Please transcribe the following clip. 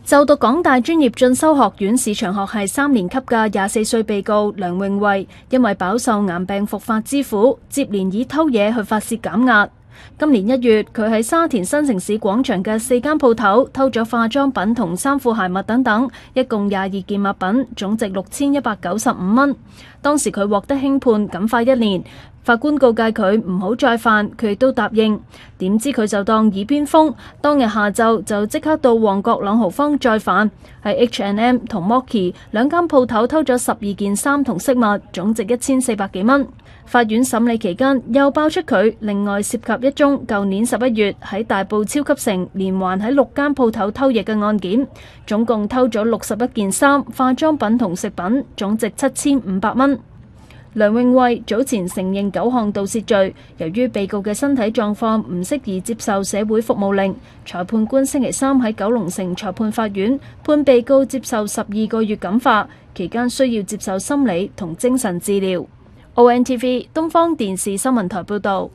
就讀港大專業進修學院市場學系3年級嘅24歲被告梁穎慧，因為飽受癌病復發之苦，接連以偷嘢去發洩減壓。今年1月，佢喺沙田新城市廣場嘅4間鋪頭偷咗化妝品同衫褲鞋襪等等，一共22件物品，總值6195蚊。當時佢獲得輕判，感化1年。法官告誡佢唔好再犯，佢亦都答應。點知佢就當耳邊風，當日下晝就即刻到旺角朗豪坊再犯，喺 H&M 同 Moki 兩間鋪頭偷咗12件衫同飾物，總值1400幾蚊。法院審理期間又爆出佢另外涉及一宗舊年11月喺大埔超級城連環喺6間鋪頭偷嘢嘅案件，總共偷咗61件衫、化妝品同食品，總值7500蚊。梁穎慧早前承認9項盜竊罪，由於被告嘅身體狀況唔適宜接受社會服務令，裁判官星期3喺九龍城裁判法院判被告接受12個月感化，期間需要接受心理同精神治療。ONTV 東方電視新聞台報導。